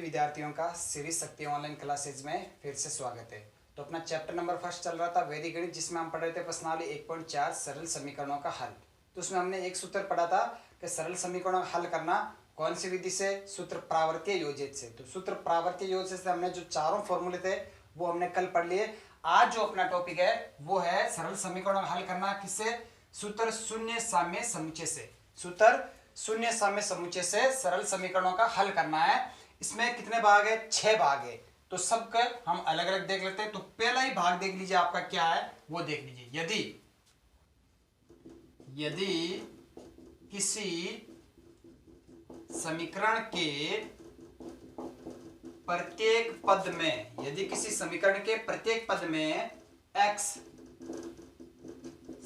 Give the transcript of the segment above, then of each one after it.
विद्यार्थियों का Shri Shakti online classes में फिर से स्वागत है। तो अपना चैप्टर नंबर फर्स्ट चल रहा था वैदिक गणित, जिसमें हम पढ़ रहे थे प्रश्नावली 1.4 सरल समीकरणों का हल। तो उसमें हमने एक सूत्र पढ़ा था कि सरल समीकरणों का हल करना कौन सी विधि से, सूत्र प्रावर्तीय योजित से। तो सूत्र प्रावर्तीय योजित से हमने जो चारों फॉर्मूले थे वो हमने कल पढ़ लिए। आज जो अपना टॉपिक है वो है सरल समीकरणों का हल करना किससे, सूत्र शून्य साम्य समुच्चय से। सूत्र शून्य साम्य समुच्चय से सरल समीकरणों का हल करना है। इसमें कितने भाग है, 6 भाग है। तो सबका हम अलग अलग देख लेते हैं। तो पहला ही भाग देख लीजिए, आपका क्या है वो देख लीजिए। यदि किसी समीकरण के प्रत्येक पद में, यदि किसी समीकरण के प्रत्येक पद में x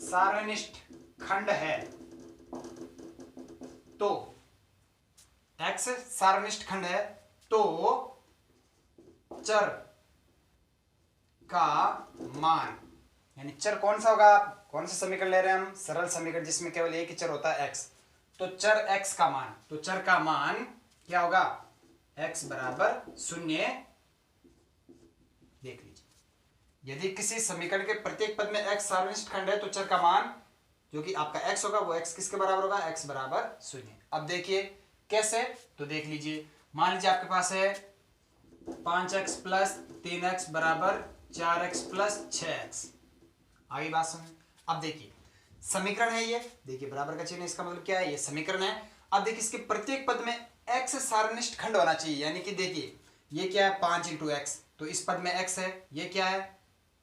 सार्वनिष्ठ खंड है, तो x सार्वनिष्ठ खंड है तो चर का मान, यानी चर कौन सा होगा, कौन सा समीकरण ले रहे हैं हम, सरल समीकरण जिसमें केवल एक ही चर होता है x। तो चर x का मान, तो चर का मान क्या होगा, x बराबर 0। देख लीजिए, यदि किसी समीकरण के प्रत्येक पद में x सार्वनिष्ठ खंड है तो चर का मान जो कि आपका x होगा वो x किसके बराबर होगा, x बराबर 0। अब देखिए कैसे, तो देख लीजिए, मान लीजिए आपके पास है 5x प्लस 3x बराबर 4x प्लस 6x। आगे बात समझ। अब देखिए समीकरण है ये, देखिए बराबर का चिन्ह, इसका मतलब क्या है, ये समीकरण है। अब देखिए इसके प्रत्येक पद में x सार्वनिष्ठ खंड होना चाहिए, यानी कि देखिए ये क्या है 5 इंटू एक्स, तो इस पद में x है। ये क्या है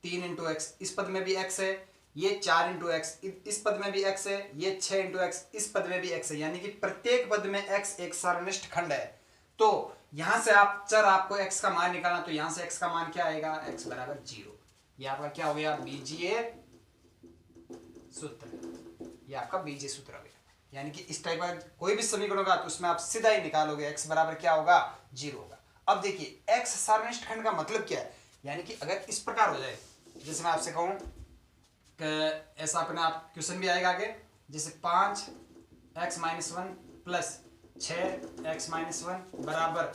3 इंटू एक्स, इस पद में भी x है। ये 4 इंटू एक्स, इस पद में भी x है। ये 6 इंटू एक्स, इस पद में भी x है। यानी कि प्रत्येक पद में x एक सार्वनिष्ठ खंड है। तो यहां से आप चर आपको x का मान निकालना, तो यहां से x का मान क्या आएगा, x बराबर 0। ये आपका क्या हो गया, बीजीय सूत्र। ये आपका बीजीय सूत्र हो गया। यानी कि इस टाइप का कोई भी समीकरण होगा तो उसमें आप सीधा ही निकालोगे, x बराबर क्या होगा, 0 होगा। अब देखिए x सार्वनिष्ठ खंड का मतलब क्या है, यानी कि अगर इस प्रकार हो जाए, जैसे मैं आपसे कहूं कि ऐसा अपने आप क्वेश्चन भी आएगा आगे, जैसे 5x minus 1 plus 6x minus 1 बराबर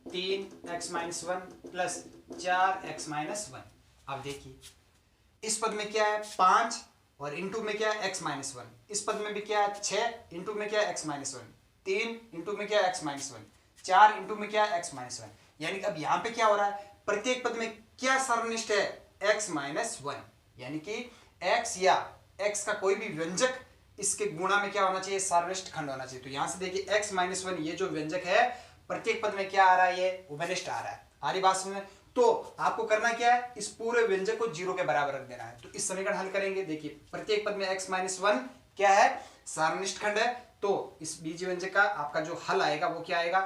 3x minus 1 plus 4x minus 1। अब देखिए इस पद में क्या है 5 और इंटू में क्या है x माइनस 1, इस पद में भी क्या है 6 इंटू में क्या है x माइनस 1, 3 इंटू में क्या है x माइनस 1, 4 इंटू में क्या है x माइनस 1। यानी कि अब यहाँ पे क्या हो रहा है, प्रत्येक पद में क्या सार्वनिष्ठ है, x माइनस 1। यानी कि x या x का कोई भी व्यंजक इसके गुणा में क्या होना चाहिए, सार्वनिष्ठ खंड होना चाहिए। तो यहां से देखिए x माइनस 1 ये जो व्यंजक है प्रत्येक पद में क्या आ रहा है, ये उभयनिष्ठ आ रहा है। हमारी बात समझ। तो आपको करना क्या है, इस पूरे व्यंजक को 0 के बराबर रख देना है। तो इस समीकरण हल करेंगे, देखिए प्रत्येक पद में x माइनस 1 क्या है, सार्वनिष्ठ खंड है। तो इस बीजीय व्यंजक का आपका जो हल आएगा वो क्या आएगा,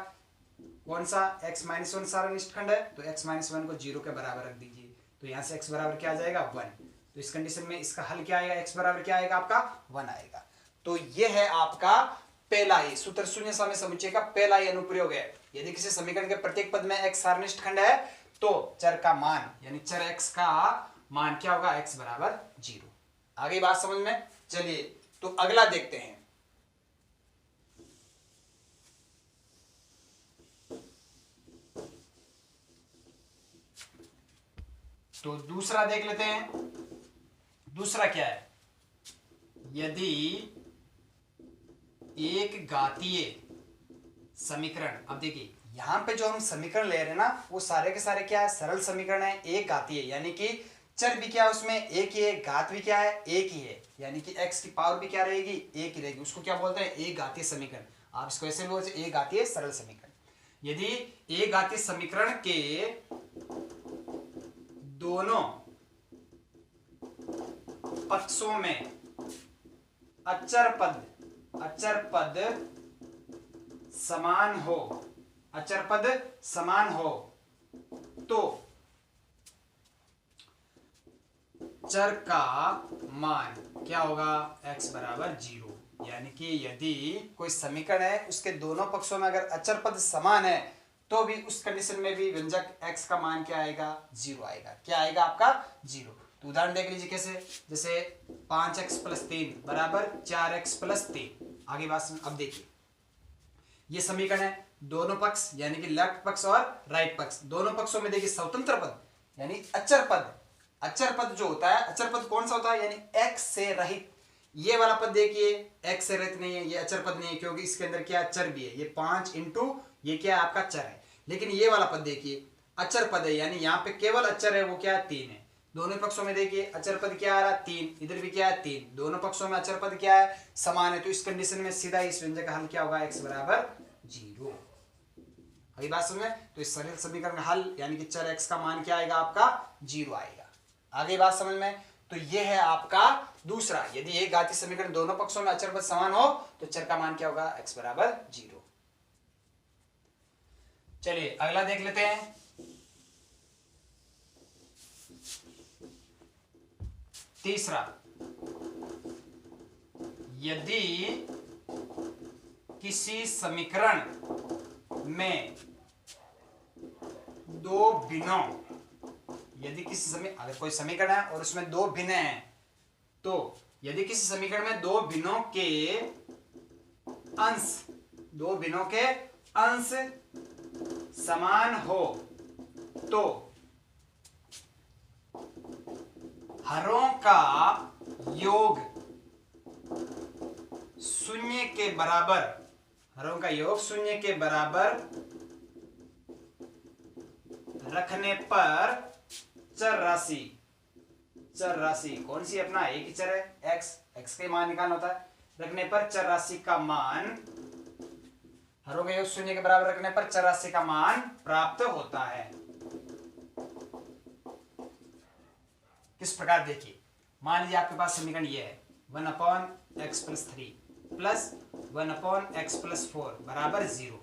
कौन सा, x माइनस 1 सार्वनिष्ठ खंड है, तो x माइनस 1 को 0 के बराबर रख दीजिए। तो यहां से x बराबर क्या आ जाएगा, 1। तो इस कंडीशन में इसका हल क्या आएगा, x बराबर क्या आएगा आपका, 1 आएगा। तो ये है आपका पहला ही सूत्र शून्य साम्य समुच्चय का पहला ही अनुप्रयोग है। यदि किसी समीकरण के प्रत्येक पद में x सार्वनिष्ठ खंड है तो चर का मान, यानी चर x का मान क्या होगा, x बराबर 0। आगे बात समझ में। चलिए तो अगला देखते हैं। तो दूसरा देख लेते हैं। दूसरा क्या है, यदि एक घातीय समीकरण, अब देखिए यहां पे जो हम समीकरण ले रहे हैं ना वो सारे के सारे क्या है, सरल समीकरण है, एक घातीय, यानी कि चर भी क्या है उसमें एक ही है, घात भी क्या है एक ही है, यानी कि x की पावर भी क्या रहेगी, एक ही रहेगी। उसको क्या बोलते हैं, एक घातीय समीकरण। आप इसको ऐसे भी बोलते हैं, एक घातीय सरल समीकरण। यदि एक घातीय समीकरण के दोनों पक्षों में अचर पद समान हो, अचर पद समान हो, तो चर का मान क्या होगा, x बराबर 0। यानी कि यदि कोई समीकरण है उसके दोनों पक्षों में अगर अचर पद समान है तो भी उस कंडीशन में भी व्यंजक x का मान क्या आएगा, 0 आएगा। क्या आएगा आपका, 0। तो उदाहरण देख लीजिए कैसे, जैसे 5x प्लस 3 बराबर 4x प्लस 3। आगे बात सुन। अब देखिए ये समीकरण है, दोनों पक्ष यानी कि लेफ्ट पक्ष और राइट पक्ष, दोनों पक्षों में देखिए स्वतंत्र पद यानी अचर पद, अचर पद जो होता है, अचर पद कौन सा होता है यानी x से रहित। ये वाला पद देखिए x से रहित नहीं है, ये अचर पद नहीं है, क्योंकि इसके अंदर क्या चर भी है, ये 5 इंटू ये क्या है आपका चर है। लेकिन ये वाला पद देखिए अचर पद है, यानी यहाँ पे केवल अचर है, वो क्या है 3 है। दोनों पक्षों में देखिए अचर पद क्या आ रहा है 3, इधर भी क्या है 3, दोनों पक्षों में अचर पद क्या है समान है। तो इस कंडीशन में सीधा इस व्यंजक का हल क्या होगा, x बराबर 0। अभी बात समझ में, तो इस सरल समीकरण का हल यानी कि चर x का मान क्या आएगा आपका 0 आएगा। आगे बात समझ में, तो ये है आपका दूसरा, यदि एक घातीय समीकरण दोनों पक्षों में अचर पद समान हो तो चर का मान क्या होगा x बराबर 0। चलिए अगला देख लेते हैं। तीसरा, यदि किसी समीकरण में दो भिन्नों, यदि किसी अगर कोई समीकरण है और उसमें दो भिन्न हैं, तो यदि किसी समीकरण में दो भिन्नों के अंश, दो भिन्नों के अंश समान हो तो हरों का योग शून्य के बराबर, हरों का योग शून्य के बराबर रखने पर चर राशि, चर राशि कौन सी अपना एक ही चर है x, x के मान निकालना होता है, रखने पर चर राशि का मान, हरों का योग शून्य के बराबर रखने पर चर राशि का मान प्राप्त होता है। किस प्रकार देखिए, मान लीजिए आपके पास समीकरण ये है 1/x+3 प्लस 1/x+4 बराबर 0।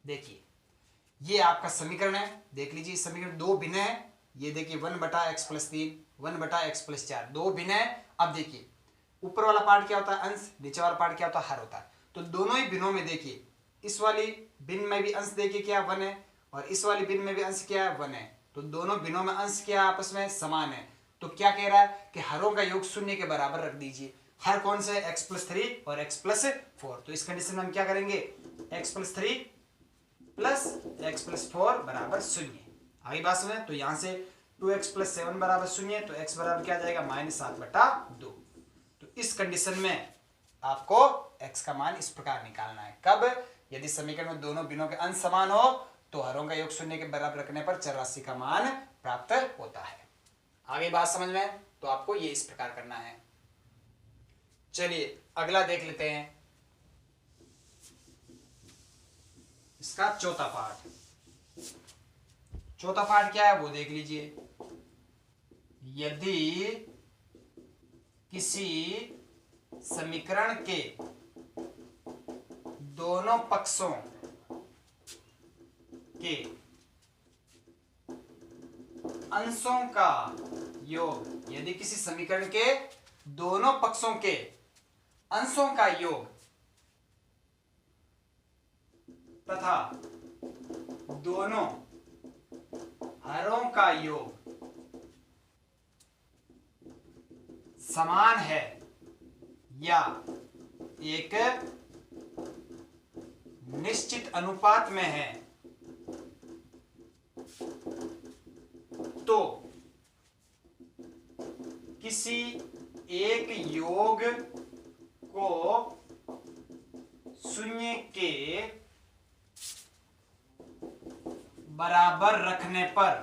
देखिए ये आपका समीकरण है, देख लीजिए समीकरण दो भिन्न है, ये देखिए 1/x+3 1/x+4 दो भिन्न है। अब देखिए ऊपर वाला पार्ट क्या होता है अंश, नीचे वाला पार्ट क्या होता है हर होता है। तो दोनों ही भिन्नों में देखिए, इस वाली भिन्न में भी अंश देखिए क्या 1 है और इस वाली भिन्न में भी अंश क्या है 1 है। तो दोनों भिन्नों में अंश क्या आपस में समान है। तो क्या कह रहा है कि हरों का योग शून्य के बराबर रख दीजिए। हर कौन से x+3 और x+4। तो इस कंडीशन में हम क्या करेंगे x+3 प्लस x+4 बराबर 0। आगे बात सुने, तो यहां से 2x+7 बराबर 0, तो x बराबर क्या जाएगा -7/2। तो इस कंडीशन में आपको x का मान इस प्रकार निकालना है। कब, यदि समीकरण में दोनों भिन्नों के अंश समान हो तो हरों का योग शून्य के बराबर रखने पर चर राशि का मान प्राप्त होता है। आगे बात समझ में, तो आपको ये इस प्रकार करना है। चलिए अगला देख लेते हैं, इसका चौथा पार्ट। चौथा पार्ट क्या है वो देख लीजिए। यदि किसी समीकरण के दोनों पक्षों के अंशों का योग, यदि किसी समीकरण के दोनों पक्षों के अंशों का योग तथा दोनों हरों का योग समान है या एक निश्चित अनुपात में है, तो किसी एक योग को शून्य के बराबर रखने पर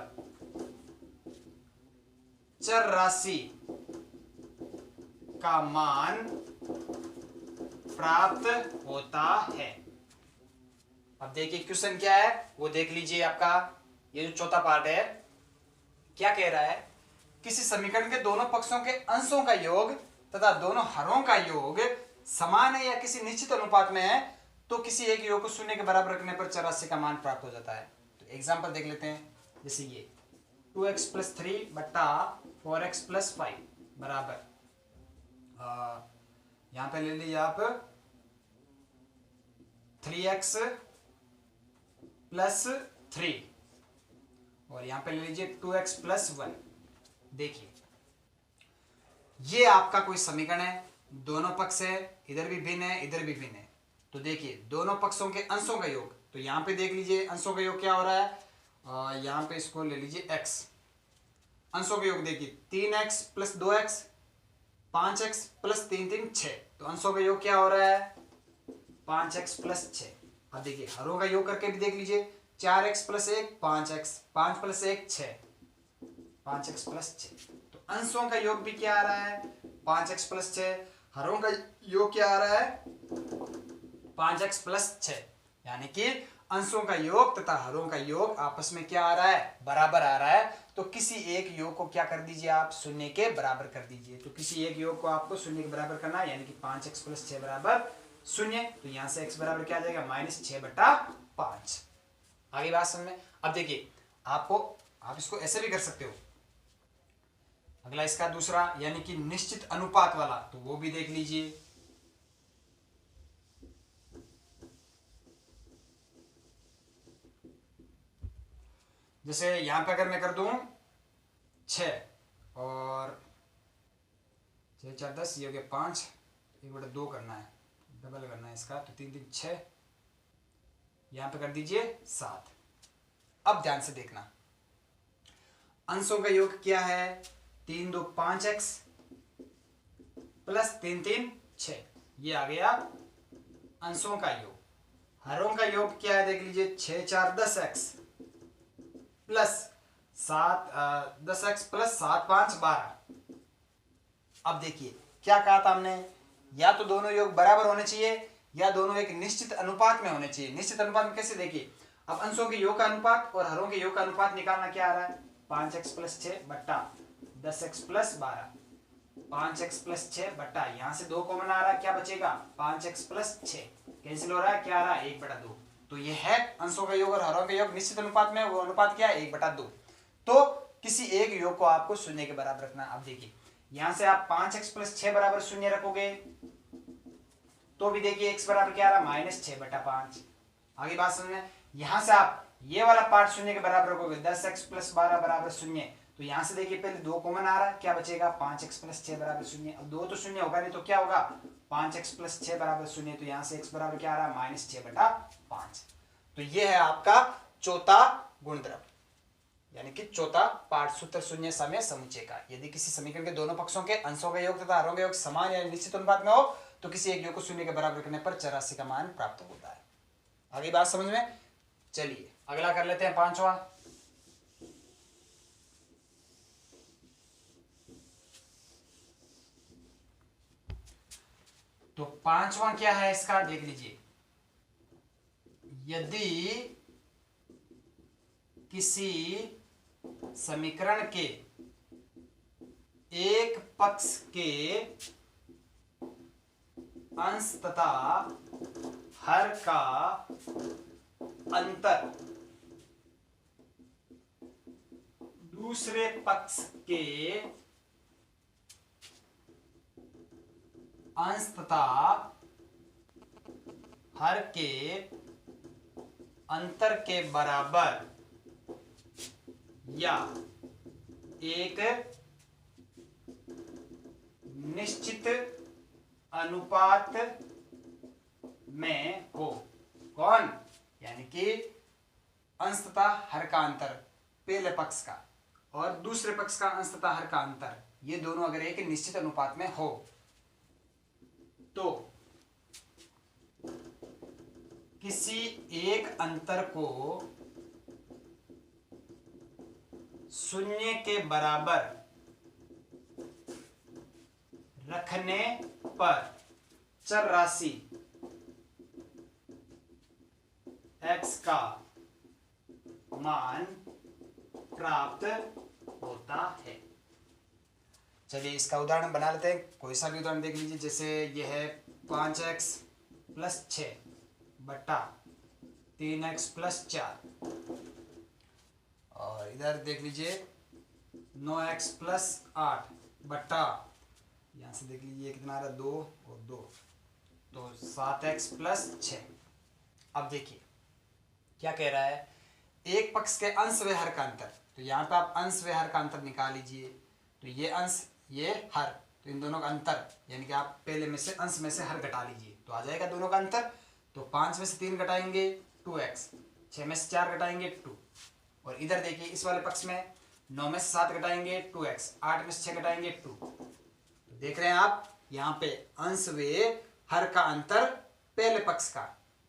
चर राशि का मान प्राप्त होता है। अब देखिए क्वेश्चन क्या है वो देख लीजिए। आपका ये जो चौथा पार्ट है क्या कह रहा है, किसी समीकरण के दोनों पक्षों के अंशों का योग तथा दोनों हरों का योग समान है या किसी निश्चित अनुपात में है, तो किसी एक योग को शून्य के बराबर रखने पर चर राशि का मान प्राप्त हो जाता है। तो एग्जांपल देख लेते हैं, जैसे ये 2x+3/4x+5 बराबर, यहां पे ले लीजिए आप 3x+3 और यहां पे ले लीजिए 2x+1। देखिए ये आपका कोई समीकरण है, दोनों पक्ष है, इधर भी भिन्न है इधर भी भिन्न है। तो देखिए दोनों पक्षों के अंशों का योग, तो यहाँ पे देख लीजिए अंशों का योग क्या हो रहा है, यहाँ पे इसको ले लीजिए x, अंशों का योग देखिए 3x plus 2x, 5x plus 3 6, तो अंशों का योग क्या हो रहा है 5x प्लस 6। अब देखिए हरों का योग करके भी देख लीजिए 4x plus 1 5x, 5 plus 1 6, 5x plus 6, तो अंशों का योग भी क्या आ रहा है 5x प्लस 6, हरों का योग क्या आ रहा है 5x प्लस 6, यानी कि अंशों का योग तथा हरों का योग आपस में क्या आ रहा है बराबर आ रहा है। तो किसी एक योग को क्या कर दीजिए आप शून्य के बराबर कर दीजिए, तो किसी एक योग को आपको शून्य के बराबर करना है, यानी कि 5x प्लस 6 बराबर शून्य, तो यहां से x बराबर क्या आ जाएगा -6/5। आगे बात समझ में। अब देखिए आपको आप इसको ऐसे भी कर सकते हो, अगला इसका दूसरा यानी कि निश्चित अनुपात वाला, तो वो भी देख लीजिए। जैसे यहां पे अगर मैं कर दूं 6 और 6 4 10, ये हो गया 5, 1/2 करना है, डबल करना है इसका, तो 3 3 6, यहां पे कर दीजिए 7। अब ध्यान से देखना अंशों का योग क्या है 3 2 5x प्लस 3 3 6, ये आ गया अंशों का योग। हरों का योग क्या है देख लीजिए 6 4 10x प्लस 10x प्लस 7 5 12। अब देखिए क्या कहा था हमने, या तो दोनों योग बराबर होने चाहिए या दोनों एक निश्चित अनुपात में होने चाहिए। निश्चित अनुपात में कैसे देखिए, अब अंशों के योग का अनुपात और हरों के योग का अनुपात निकालना, क्या आ रहा है 5x प्लस 6 बट्टा 10x प्लस 12, 5x प्लस 6 बट्टा, यहां से 2 कॉमन आ रहा है, क्या बचेगा 5x प्लस 6, कैंसिल हो रहा है, क्या आ रहा है 1/2। तो ये है अंशों का योग और हरों का योग निश्चित अनुपात में, वो अनुपात क्या है 1/2। तो किसी एक योग को आपको शून्य के बराबर रखना। अब देखिए यहां से आप 5x प्लस 6 बराबर शून्य रखोगे तो भी देखिए x बराबर क्या आ रहा है -6/5। आगे बात समझ में। यहां से आप ये वाला पार्ट शून्य के बराबर रखोगे 10x प्लस 12 बराबर शून्य, तो यहां से देखिए पहले 2 कॉमन आ रहा है, क्या बचेगा 5x प्लस 6 बराबर शून्य। अब 2 तो शून्य होगा नहीं तो क्या होगा 5x प्लस 6 बराबर शून्य, तो यहां से x बराबर क्या आ रहा है -6/5। तो ये है आपका चौथा गुणद्रव, यानी कि चौथा पाठ सूत्र शून्य समय समुच्चय का। यदि किसी समीकरण के दोनों पक्षों के अंशों का योग तथा हरों का योग समान या निश्चित अनुपात में हो तो किसी एक योग को शून्य के बराबर करने पर चर राशि का मान प्राप्त होता है। आगे बात समझ में। चलिए अगला कर लेते हैं पांचवा। तो पांचवा क्या है इसका देख लीजिए, यदि किसी समीकरण के एक पक्ष के अंश तथा हर का अंतर दूसरे पक्ष के अंश तथा हर के अंतर के बराबर या एक निश्चित अनुपात में हो। कौन, यानी कि अंश तथा हर का अंतर पहले पक्ष का और दूसरे पक्ष का अंश तथा हर का अंतर, ये दोनों अगर एक निश्चित अनुपात में हो तो किसी एक अंतर को शून्य के बराबर रखने पर चर राशि x का मान प्राप्त होता है। चलिए इसका उदाहरण बना लेते हैं, कोई सा भी उदाहरण देख लीजिए। जैसे यह है 5x प्लस 6 बट्टा 3x प्लस 4, और इधर देख लीजिए 9x प्लस 8 बट्टा, यहाँ से देख लीजिए कितना आ रहा है 2 और 2, तो 7x प्लस 6। अब देखिए क्या कह रहा है, एक पक्ष के अंश व हर का अंतर, तो यहाँ पे आप अंश व हर का अंतर निकाल लीजिए। तो ये अंश ये हर, तो इन दोनों का अंतर यानी कि आप पहले में से अंश में से हर घटा लीजिए तो आ जाएगा दोनों का अंतर। तो 5 में से 3 घटाएंगे 2x, 6 में से 4 घटाएंगे 2, और इधर देखिए इस वाले पक्ष में 9 में से 7 घटाएंगे 2x, 8 में से 6 घटाएंगे 2। तो देख रहे हैं आप यहाँ पे अंश व हर का अंतर पहले पक्ष का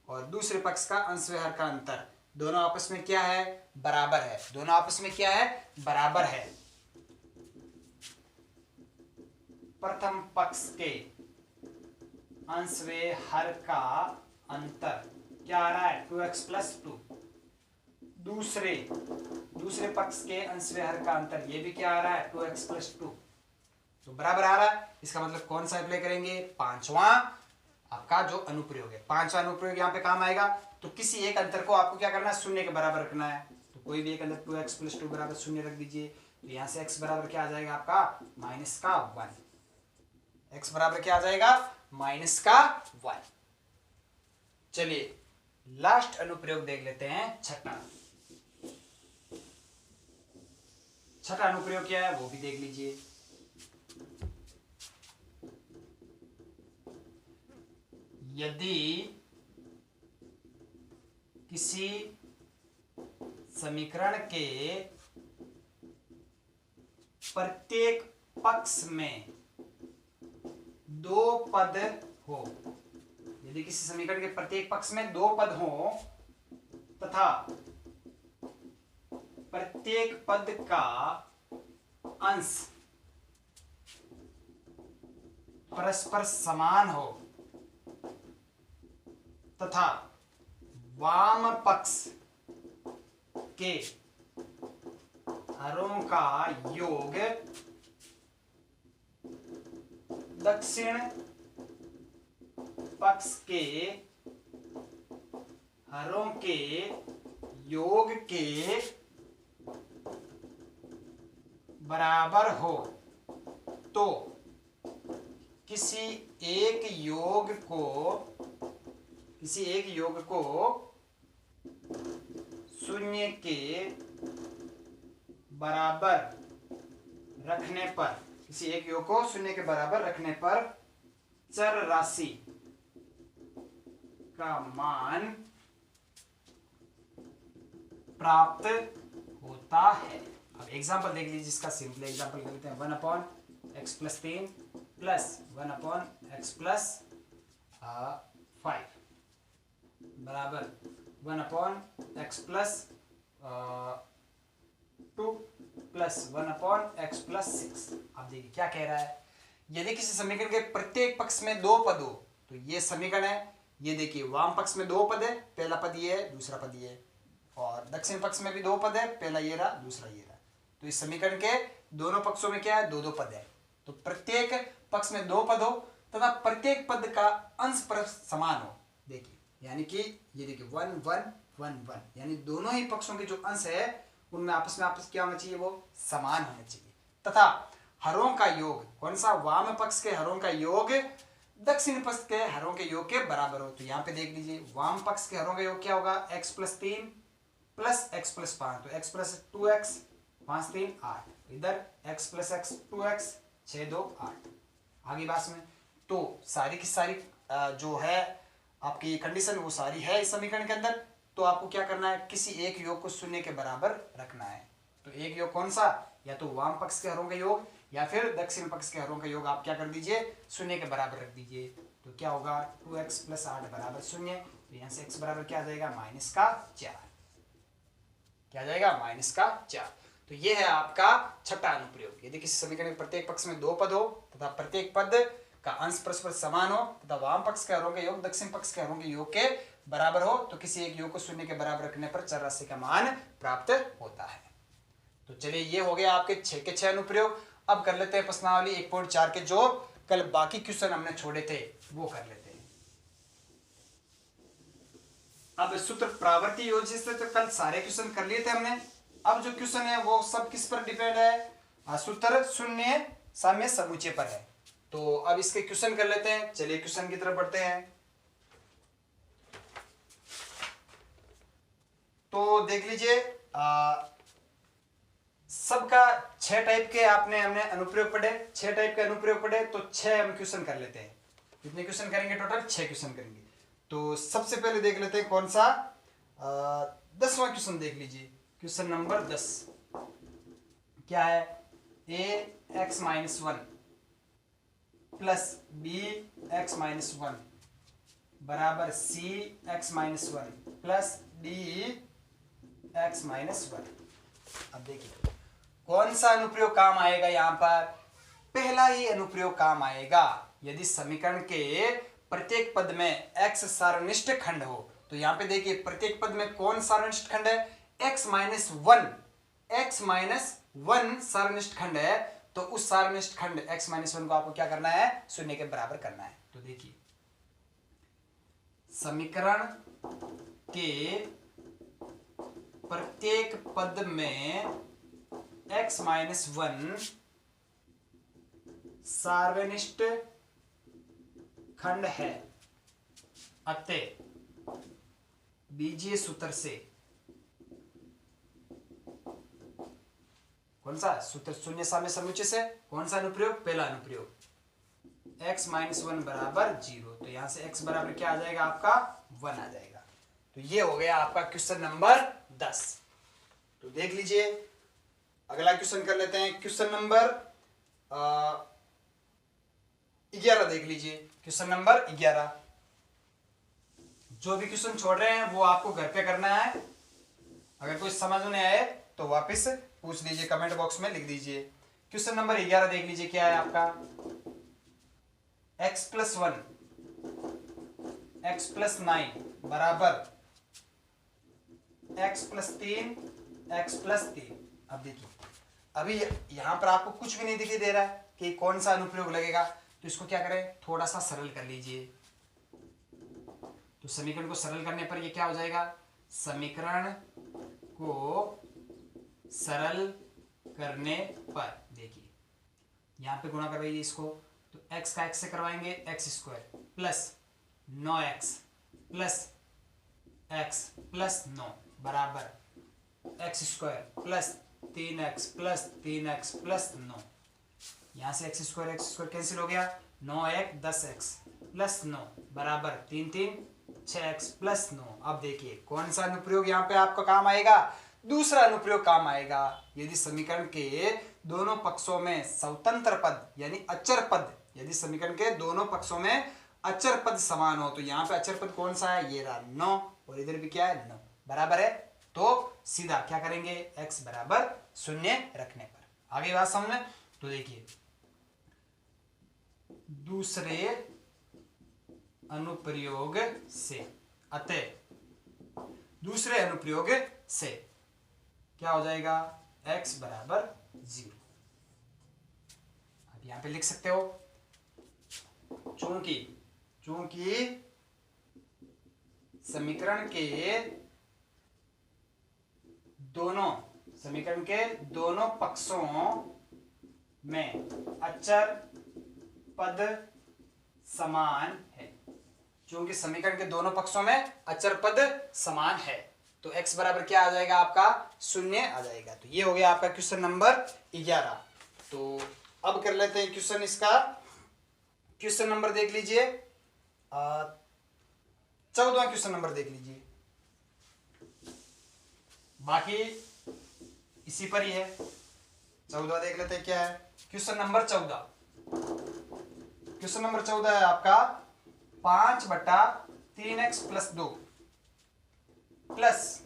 और दूसरे पक्ष का अंश व हर का अंतर दोनों आपस में क्या है, बराबर है। दोनों आपस में क्या है, बराबर है। प्रथम पक्ष के अंश व हर का अंतर क्या आ रहा है, 2x प्लस 2। दूसरे पक्ष के अंश व हर का अंतर ये भी क्या आ रहा है, 2x प्लस 2। तो बराबर आ रहा है। इसका मतलब कौन सा अप्लाई करेंगे, पांचवा आपका जो अनुप्रयोग है, पांचवा अनुप्रयोग यहाँ पे काम आएगा। तो किसी एक अंतर को आपको क्या करना है, शून्य के बराबर रखना है। तो कोई भी एक अंतर 2x प्लस 2 बराबर शून्य रख दीजिए। तो यहाँ से x बराबर क्या आ जाएगा आपका, माइनस का 1। x बराबर क्या आ जाएगा, माइनस का 1। चलिए लास्ट अनुप्रयोग देख लेते हैं, छठा अनुप्रयोग क्या है वो भी देख लीजिए। यदि किसी समीकरण के प्रत्येक पक्ष में 2 पद हो, यदि किसी समीकरण के प्रत्येक पक्ष में 2 पद हो तथा प्रत्येक पद का अंश परस्पर समान हो तथा वाम पक्ष के हरों का योग दक्षिण पक्ष के हरों के योग के बराबर हो, तो किसी एक योग को शून्य के बराबर रखने पर, किसी एक योग को शून्य के बराबर रखने पर चर राशि का मान प्राप्त होता है। अब एग्जांपल देख लीजिए, इसका सिंपल एग्जांपल कर लेते हैं। 1/x plus 3 plus 1/x plus 5 बराबर 1/x plus 2 plus 1/x plus 6। अब देखिए क्या कह रहा है, यदि किसी समीकरण के प्रत्येक पक्ष में 2 पद हो, तो ये समीकरण है, ये देखिए वाम पक्ष में 2 पद है, पहला पद ये है, दूसरा पद ये है, और दक्षिण पक्ष में भी 2 पद है, पहला ये रहा, दूसरा ये रहा। तो इस समीकरण के दोनों पक्षों में क्या है, 2-2 पद है। तो प्रत्येक पक्ष में 2 पद हो तथा प्रत्येक पद का अंश परस्पर समान हो। देखिए यानी कि ये देखिए 1 1 1 1, यानी दोनों ही पक्षों के जो अंश है उनमें आपस में क्या होना चाहिए, वो समान होना चाहिए। तथा हरों का योग, कौन सा, वाम पक्ष के हरों का योग दक्षिण पक्ष के हरों के योग के बराबर हो। तो यहाँ पे देख लीजिए वाम पक्ष के हरों का योग क्या होगा, x plus 3 plus x plus 5, तो x प्लस 2x 5 3 8, इधर x प्लस x 2x 6 2 8। आगे बात में तो सारी की सारी जो है आपकी कंडीशन वो सारी है इस समीकरण के अंदर। तो आपको क्या करना है, किसी एक योग को शून्य के बराबर रखना है। तो एक योग कौन सा, या तो वाम पक्ष के हरों का योग या फिर दक्षिण पक्ष के हरों का योग आप क्या कर दीजिए, शून्य के बराबर रख दीजिए। तो क्या होगा, 2x प्लस 8 बराबर 0। तो यहाँ से x बराबर क्या आ जाएगा, माइनस का 4। क्या आ जाएगा, माइनस का 4। तो ये है आपका छठा अनुप्रयोग। यदि किसी समीकरण में प्रत्येक पक्ष में 2 पद हो तथा प्रत्येक पद का अंश परस्पर समान हो तथा वाम पक्ष के हरों के योग दक्षिण पक्ष के हरों के योग के बराबर हो, तो किसी एक योग को शून्य के बराबर रखने पर चर राशि का मान प्राप्त होता है। तो चलिए ये हो गया आपके 6 के 6 अनुप्रयोग। अब कर लेते हैं प्रश्नावली 1.4 के जो कल बाकी क्वेश्चन हमने छोड़े थे वो कर लेते हैं। अब सूत्र प्रावर्ती योजना से तो कल सारे क्वेश्चन कर लिए थे हमने। अब जो क्वेश्चन है वो सब किस पर डिपेंड है, सूत्र शून्य साम्य समुच्चय पर है। तो अब इसके क्वेश्चन कर लेते हैं। चलिए क्वेश्चन की तरफ बढ़ते हैं। तो देख लीजिए सबका 6 टाइप के हमने अनुप्रयोग पढ़े, 6 टाइप के अनुप्रयोग पढ़े। तो 6 हम क्वेश्चन कर लेते हैं। कितने क्वेश्चन करेंगे, टोटल 6 क्वेश्चन करेंगे। तो सबसे पहले देख लेते हैं कौन सा 10वां क्वेश्चन देख लीजिए। क्वेश्चन नंबर 10 क्या है? A X minus one plus B X minus one बराबर C X minus one plus D X minus one. अब देखिए कौन सा अनुप्रयोग काम आएगा यहाँ पर? पहला ही अनुप्रयोग काम आएगा यदि समीकरण के प्रत्येक पद में x सारणिष्ठ खंड हो। तो यहाँ पे देखिए प्रत्येक पद में कौन सारणिष्ठ खंड है? x माइनस वन सारणिष्ठ खंड है। तो उस सारणिष्ठ खंड x माइनस वन को आपको क्या करना है? शून्य के बराबर करना है। तो देखिए समीकरण के प्रत्येक पद में x माइनस वन सार्वनिष्ठ खंड है, अतः बीजीय सूत्र से कौन सा सूत्र? शून्य साम्य समुच्चय से कौन सा अनुप्रयोग? पहला अनुप्रयोग x माइनस वन बराबर 0। तो यहां से x बराबर क्या आ जाएगा? आपका 1 आ जाएगा। तो ये हो गया आपका क्वेश्चन नंबर 10। तो देख लीजिए अगला क्वेश्चन कर लेते हैं। क्वेश्चन नंबर 11 देख लीजिए। क्वेश्चन नंबर 11, जो भी क्वेश्चन छोड़ रहे हैं वो आपको घर पे करना है। अगर कोई समझ में आए तो वापस पूछ लीजिए, कमेंट बॉक्स में लिख दीजिए। क्वेश्चन नंबर 11 देख लीजिए क्या है आपका? x प्लस 1 x प्लस 9 बराबर x प्लस 3 x प्लस 3। अब देखिए अभी यहां पर आपको कुछ भी नहीं दिखाई दे रहा है कि कौन सा अनुप्रयोग लगेगा। तो इसको क्या करें? थोड़ा सा सरल कर लीजिए। तो समीकरण को सरल करने पर ये क्या हो जाएगा? समीकरण को सरल करने पर देखिए यहां पे गुणा करवाइए इसको। तो x का x से करवाएंगे x square plus 9x plus 9 बराबर x square plus 3x plus 9। यहां से एक्स स्क्वायर कैंसिल हो गया। 9 एक 10x प्लस 9 बराबर 3 3 6x प्लस 9। अब देखिए कौन सा अनुप्रयोग यहाँ पे आपका काम आएगा? दूसरा अनुप्रयोग काम आएगा यदि समीकरण के दोनों पक्षों में स्वतंत्र पद यानी अचर पद, यदि समीकरण के दोनों पक्षों में अचर पद समान हो। तो यहाँ पे अचर पद कौन सा है? ये रहा 9 और इधर भी क्या है? 9 बराबर है। तो सीधा क्या करेंगे? x बराबर 0 रखने पर। आगे बात समझ में? तो देखिए दूसरे अनुप्रयोग से, अतः दूसरे अनुप्रयोग से क्या हो जाएगा? x बराबर 0। अब यहां पे लिख सकते हो चूंकि समीकरण के दोनों पक्षों में अचर पद समान है। चूंकि समीकरण के दोनों पक्षों में अचर पद समान है तो x बराबर क्या आ जाएगा? आपका 0 आ जाएगा। तो ये हो गया आपका क्वेश्चन नंबर 11। तो अब कर लेते हैं क्वेश्चन इसका। क्वेश्चन नंबर देख लीजिए 14वां क्वेश्चन नंबर देख लीजिए। बाकी इसी पर ही है। 14 देख लेते हैं क्या है। क्वेश्चन नंबर 14 है आपका 5/3x plus 2 plus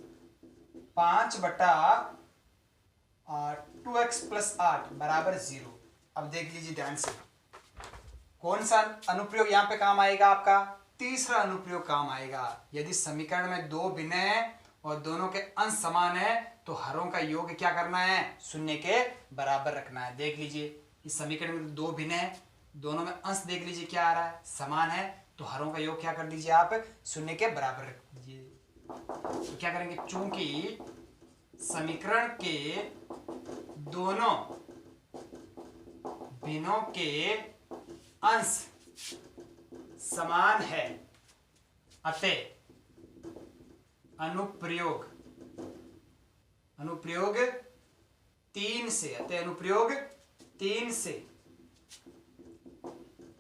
5/2x plus 8 बराबर 0। अब देख लीजिए ध्यान से कौन सा अनुप्रयोग यहाँ पे काम आएगा? आपका तीसरा अनुप्रयोग काम आएगा। यदि समीकरण में दो भिन्न है और दोनों के अंश समान है तो हरों का योग क्या करना है? 0 के बराबर रखना है। देख लीजिए इस समीकरण में दो भिन्न है, दोनों में अंश देख लीजिए क्या आ रहा है? समान है। तो हरों का योग क्या कर दीजिए आप? 0 के बराबर रख दीजिए। तो क्या करेंगे? चूंकि समीकरण के दोनों भिन्नों के अंश समान है अतः अनुप्रयोग 3 से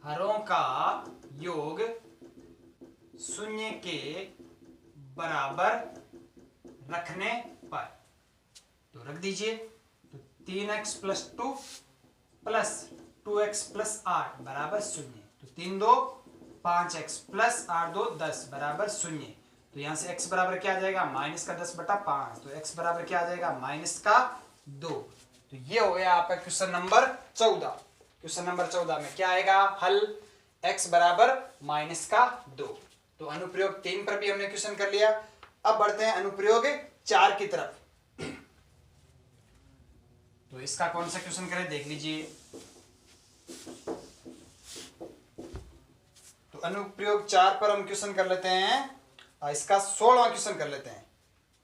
हरों का योग शून्य के बराबर रखने पर, तो रख दीजिए। तो 3x plus 2 plus 2x plus 8 बराबर शून्य। तो 3 2 5x प्लस 8 2 10 बराबर शून्य। तो यहां से x बराबर क्या आ जाएगा, माइनस का 10/5। तो x बराबर क्या आ जाएगा, माइनस का 2। तो ये हो गया आपका क्वेश्चन नंबर 14। क्वेश्चन नंबर 14 में क्या आएगा हल, x बराबर माइनस का 2। तो अनुप्रयोग 3 पर भी हमने क्वेश्चन कर लिया। अब बढ़ते हैं अनुप्रयोग 4 की तरफ। तो इसका कौन सा क्वेश्चन करें देख लीजिए। तो अनुप्रयोग 4 पर हम क्वेश्चन कर लेते हैं, इसका 16वां क्वेश्चन कर लेते हैं।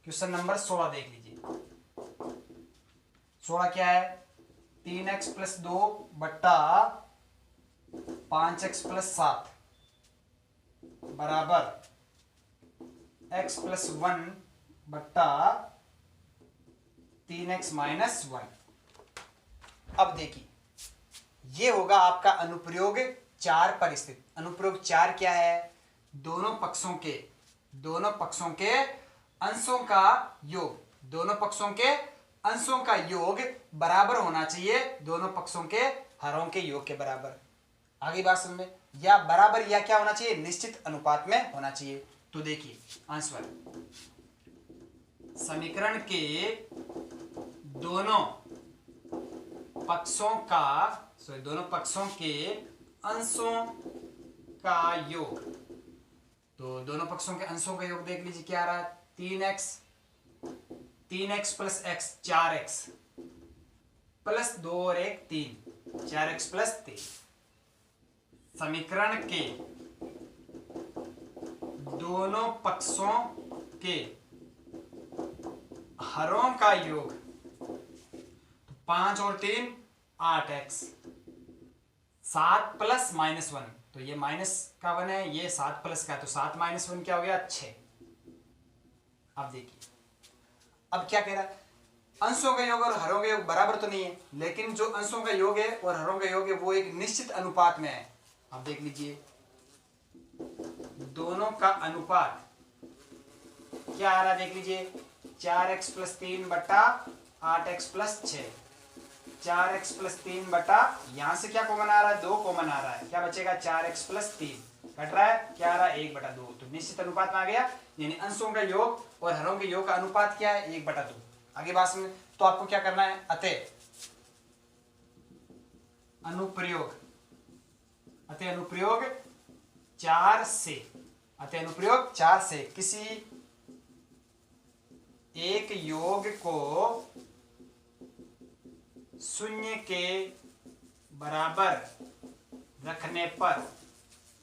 क्वेश्चन नंबर 16 देख लीजिए। 16 क्या है, 3x प्लस 2 बट्टा 5x प्लस 7 बराबर x प्लस 1 बट्टा 3x माइनस 1। अब देखिए ये होगा आपका अनुप्रयोग 4 पर स्थित। अनुप्रयोग 4 क्या है, दोनों पक्षों के अंशों का योग, दोनों पक्षों के अंशों का योग बराबर होना चाहिए दोनों पक्षों के हरों के योग के बराबर। आगे बात समझ में, या बराबर या क्या होना चाहिए, निश्चित अनुपात में होना चाहिए। तो देखिए आंसर, समीकरण के दोनों पक्षों के अंशों का योग। तो दोनों पक्षों के अंशों का योग देख लीजिए क्या आ रहा है, 3x plus x 4x plus 2 और 1 3, 4x प्लस 3। समीकरण के दोनों पक्षों के हरों का योग, तो 5 और 3 8x, 7 प्लस माइनस 1, तो ये माइनस का 1 है, ये 7 प्लस का, तो 7 माइनस 1 क्या हो गया 6। अब देखिए अब क्या कह रहा है, अंशों का योग और हरों का योग बराबर तो नहीं है, लेकिन जो अंशों का योग है और हरों का योग है वो एक निश्चित अनुपात में है। अब देख लीजिए दोनों का अनुपात क्या आ रहा है, देख लीजिए 4x प्लस 3 बटा 8x प्लस 6, 4x प्लस 3 बटा, यहां से क्या कॉमन आ रहा है, 2 कॉमन आ रहा है, क्या बचेगा 4x प्लस 3, कट रहा है, क्या आ रहा है 1/2। तो निश्चित अनुपात में आ गया, यानी अंशों का योग और हरों के योग का अनुपात क्या है 1/2। आगे बात समझ, तो आपको क्या करना है, अतः अनुप्रयोग 4 से किसी एक योग को शून्य के बराबर रखने पर,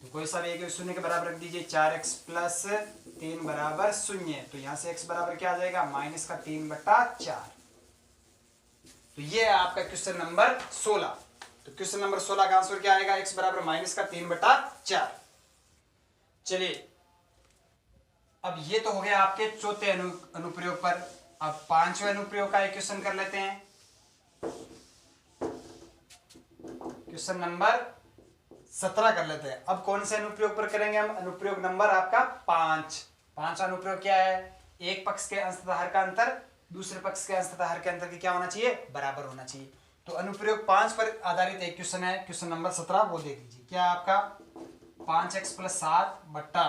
तो कोई सा एक शून्य के बराबर रख दीजिए, 4x प्लस 3 बराबर शून्य। तो यहां से x बराबर क्या आ जाएगा, माइनस का 3/4। तो ये है आपका क्वेश्चन नंबर 16। तो क्वेश्चन नंबर 16 का आंसर क्या आएगा, x बराबर माइनस का 3/4। चलिए अब ये तो हो गया आपके चौथे अनुप्रयोग पर। अब 5वें अनुप्रयोग का एक क्वेश्चन कर लेते हैं। क्वेश्चन नंबर 17 कर लेते हैं। अब कौन से अनुप्रयोग पर करेंगे हम, अनुप्रयोग नंबर आपका 5। 5वां अनुप्रयोग क्या है, एक पक्ष के अंश तथा हर का अंतर दूसरे पक्ष के अंश तथा हर के अंतर की क्या होना चाहिए, बराबर होना चाहिए। तो अनुप्रयोग 5 पर आधारित एक क्वेश्चन है, क्वेश्चन नंबर 17, वो देख लीजिए क्या आपका, 5x प्लस 7 बट्टा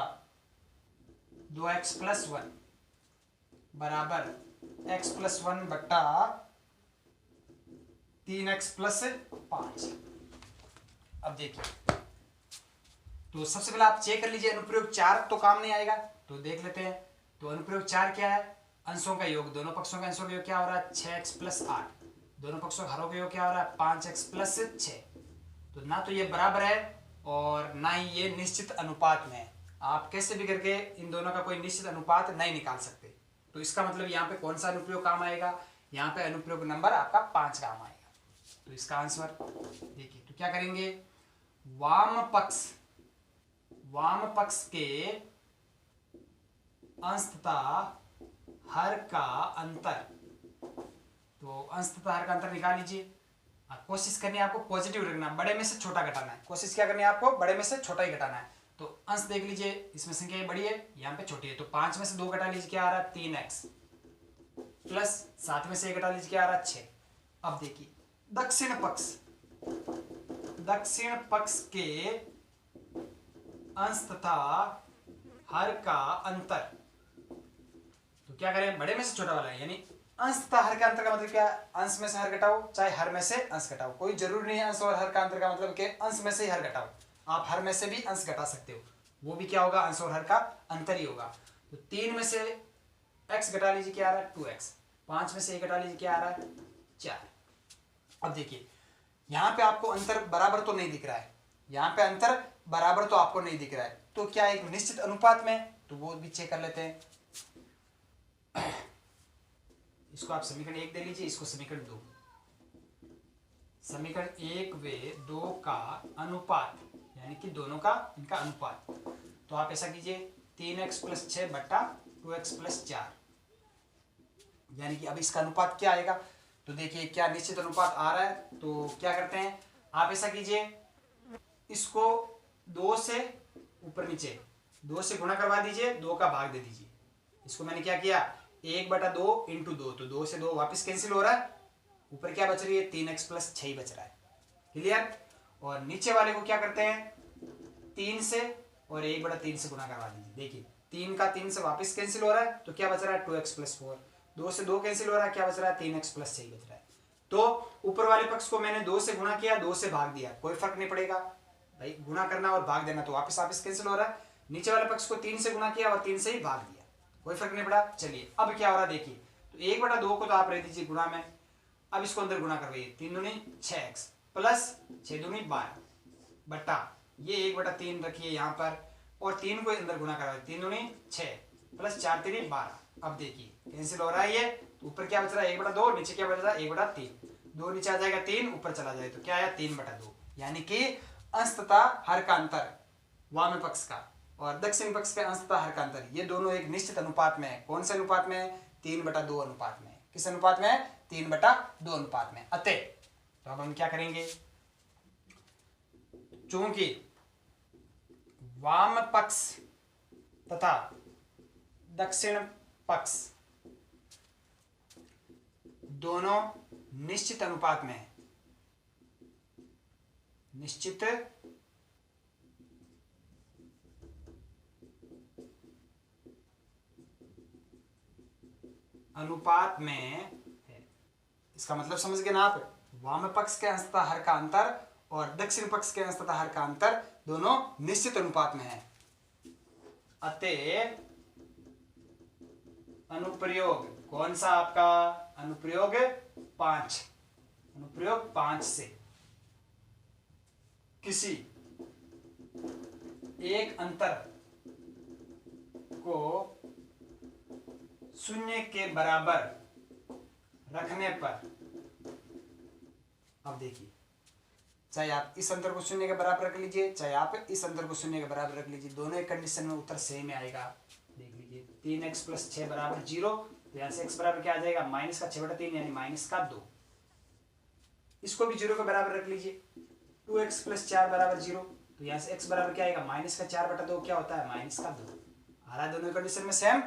2x प्लस 1 बराबर x प्लस 1 बट्टा 3x प्लस 5। अब देखिए तो सबसे पहले आप चेक कर लीजिए, अनुप्रयोग 4 तो काम नहीं आएगा, तो देख लेते हैं। तो अनुप्रयोग 4 क्या है, अंशों का योग, दोनों पक्षों के अंशों का योग क्या हो रहा है 6x प्लस 8, दोनों पक्षों का हरों का योग क्या हो रहा है 5x प्लस 6। तो ना तो ये बराबर है और ना ही ये निश्चित अनुपात में है। आप कैसे भी करके इन दोनों का कोई निश्चित अनुपात नहीं निकाल सकते। तो इसका मतलब यहाँ पे कौन सा अनुप्रयोग काम आएगा, यहाँ पे अनुप्रयोग नंबर आपका 5 काम आएगा। तो इसका आंसर देखिए, तो क्या करेंगे, वाम पक्ष के अंश तथा हर का अंतर, तो अंश तथा हर का अंतर निकाल लीजिए। कोशिश करनी है आपको पॉजिटिव रखना, बड़े में से छोटा घटाना है। कोशिश क्या करनी है आपको, बड़े में से छोटा ही घटाना है। तो अंश देख लीजिए, इसमें संख्या बड़ी है, यहाँ पे छोटी है, तो 5 में से 2 घटा लीजिए, क्या आ रहा है 3x प्लस 7 में से 1 घटा लीजिए, क्या आ रहा है 6। अब देखिए दक्षिण पक्ष के अंश तथा हर का अंतर, तो क्या करें, बड़े में से छोटा वाला है, यानी अंश तथा हर का अंतर का मतलब क्या है, अंश में से हर घटाओ, चाहे हर में से अंश घटाओ, कोई जरूरी नहीं है अंश और हर का अंतर का मतलब कि अंश में से ही हर घटाओ, आप हर में से भी अंश घटा सकते हो, वो भी क्या होगा, अंश और हर का अंतर ही होगा। तो 3 में से x घटा लीजिए, क्या आ रहा है 2x, 5 में से 1 घटा लीजिए, क्या आ रहा है 4। अब देखिए यहाँ पे आपको अंतर बराबर तो नहीं दिख रहा है, यहाँ पे अंतर बराबर तो आपको नहीं दिख रहा है, तो क्या एक निश्चित अनुपात में, तो वो भी चेक कर लेते हैं। इसको आप समीकरण 1 दे लीजिए, इसको समीकरण 2। समीकरण 1 व 2 का अनुपात, यानी कि दोनों का इनका अनुपात, तो आप ऐसा कीजिए 3x + 6 बटा 2x + 4, यानी कि अब इसका अनुपात क्या आएगा, तो देखिए क्या निश्चित अनुपात आ रहा है, तो क्या करते हैं आप ऐसा कीजिए, इसको 2 से ऊपर नीचे 2 से गुणा करवा दीजिए, 2 का भाग दे दीजिए, इसको मैंने क्या किया 1/2 × 2, तो 2 से 2 वापस कैंसिल हो रहा है, ऊपर क्या बच रही है 3x + 6 ही बच रहा है, क्लियर। और नीचे वाले को क्या करते हैं 3 से और 1/3 से गुणा करवा दीजिए, देखिए 3 का 3 से वापस कैंसिल हो रहा है, तो क्या बच रहा है 2x + 4, 2 से 2 कैंसिल हो रहा है, क्या बच रहा है 3x + 6 बच रहा है। तो ऊपर वाले पक्ष को मैंने 2 से गुणा किया, 2 से भाग दिया, कोई फर्क नहीं पड़ेगा भाई, गुणा करना और भाग देना तो वापस कैंसिल हो रहा है। नीचे वाले पक्ष को 3 से गुणा किया और 3 से ही भाग दिया, कोई फर्क नहीं पड़ा। चलिए अब क्या हो रहा है देखिए, तो 1/2 को तो आप रख दीजिए गुणा में, अब इसको अंदर गुणा करवाइए, 3 दूनी 6x प्लस 6 दूनी 12 बटा ये 1/3 रखिए यहाँ पर, और 3 को अंदर गुणा करवाइए, 3 दूनी 6 प्लस 4 3 12। अब देखिए कैंसिल हो रहा है ये, तो ऊपर क्या बच रहा है 1/2, नीचे क्या बच रहा है 1/3, 2 नीचे आ जाएगा 3, ऊपर चला जाए तो क्या आया 3/2, यानी कि अंश तथा हर का अंतर वाम पक्ष का और दक्षिण पक्ष का अंश तथा हर का अंतर, ये दोनों एक निश्चित अनुपात में है। कौन से अनुपात में, 3/2 अनुपात में। किस अनुपात में, 3/2 अनुपात में। अतः तो अब हम क्या करेंगे, चूंकि वाम पक्ष तथा दक्षिण पक्ष दोनों निश्चित अनुपात में है, निश्चित अनुपात में है, इसका मतलब समझ गए ना आप, वाम पक्ष के अंश तथा हर का अंतर और दक्षिण पक्ष के अंश तथा हर का अंतर दोनों निश्चित अनुपात में है। अतः अनुप्रयोग कौन सा आपका, अनुप्रयोग 5 से किसी एक अंतर को 0 के बराबर रखने पर, अब देखिए चाहे आप इस अंतर को 0 के बराबर रख लीजिए, चाहे आप इस अंतर को 0 के बराबर रख लीजिए, दोनों एक कंडीशन में उत्तर सेम आएगा। देख लीजिए 3x + 6 = 0, तो यहाँ से x बराबर क्या आ जाएगा -6/3 यानी -2। इसको भी 0 के बराबर रख लीजिए, 2x + 4 = 0, तो यहाँ से x बराबर क्या आएगा -4/2 क्या होता है -2। आ रहा है दोनों कंडीशन में सेम,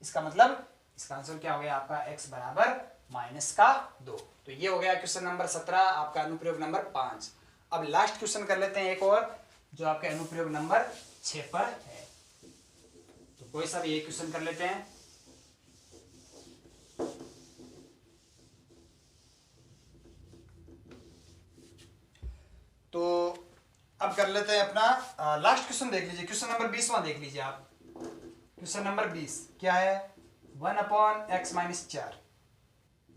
इसका मतलब इसका आंसर क्या हो गया आपका x बराबर -2। तो ये हो गया क्वेश्चन नंबर 17 आपका अनुप्रयोग नंबर 5। अब लास्ट क्वेश्चन कर लेते हैं एक और, जो आपके अनुप्रयोग नंबर 6 पर है। तो कोई सा भी एक क्वेश्चन कर लेते हैं। तो अब कर लेते हैं अपना लास्ट क्वेश्चन, देख लीजिए क्वेश्चन नंबर 20वां देख लीजिए आप। क्वेश्चन नंबर 20 क्या है, 1/x - 4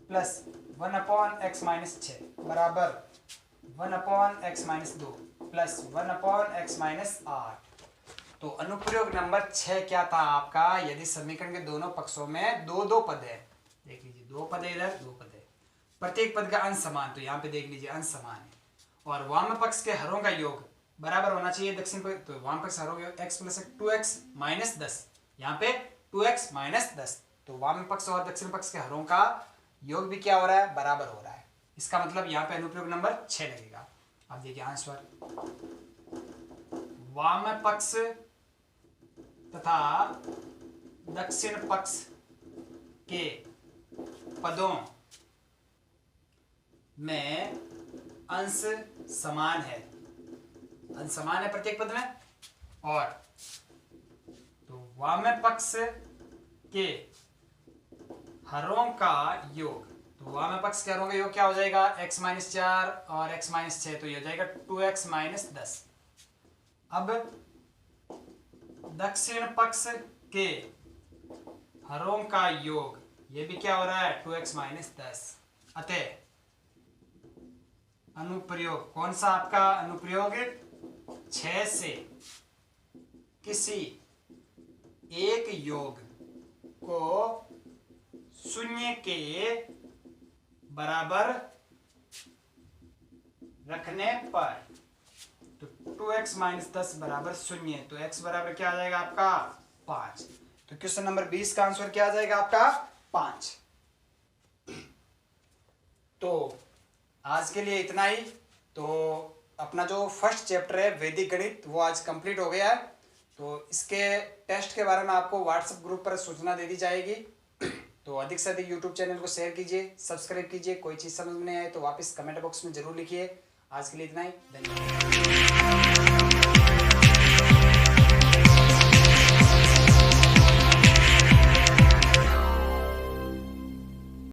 प्लस 1/x - 6 बराबर 1/x - 2 प्लस 1/x - 8। तो अनुप्रयोग नंबर 6 क्या था आपका, यदि समीकरण के दोनों पक्षों में 2 पद है, देख लीजिए 2 पद है, इधर 2 पद है, प्रत्येक पद का अंश समान, तो यहाँ पे देख लीजिए अंश समान है, और वाम पक्ष के हरों का योग बराबर होना चाहिए दक्षिण पक्ष, तो वाम पक्ष हरों का योग x + 2x - 10, यहाँ पे 2x - 10, तो वाम पक्ष और दक्षिण पक्ष के हरों का योग भी क्या हो रहा है, बराबर हो रहा है। इसका मतलब यहाँ पे अनुप्रयोग नंबर 6 लगेगा। अब देखिए आंसर, वाम पक्ष तथा दक्षिण पक्ष के पदों में अंश समान है, अंश समान है प्रत्येक पद में। और तो वाम पक्ष के हरों का योग, तो वाम पक्ष के हरों का योग क्या हो जाएगा, x-4 और x-6, तो ये हो जाएगा 2x-10। अब दक्षिण पक्ष के हरों का योग, ये भी क्या हो रहा है, 2x-10। अतः अनुप्रयोग, कौन सा आपका अनुप्रयोग, 6 से किसी एक योग को शून्य के बराबर रखने पर, तो 2x-10 बराबर 0, तो x बराबर क्या आ जाएगा आपका 5। तो क्वेश्चन नंबर 20 का आंसर क्या आ जाएगा आपका 5। तो आज के लिए इतना ही। तो अपना जो फर्स्ट चैप्टर है वैदिक गणित वो आज कंप्लीट हो गया है। तो इसके टेस्ट के बारे में आपको व्हाट्सएप ग्रुप पर सूचना दे दी जाएगी। तो अधिक से अधिक यूट्यूब चैनल को शेयर कीजिए, सब्सक्राइब कीजिए। कोई चीज़ समझ में नहीं आए तो वापस कमेंट बॉक्स में जरूर लिखिए। आज के लिए इतना ही, धन्यवाद।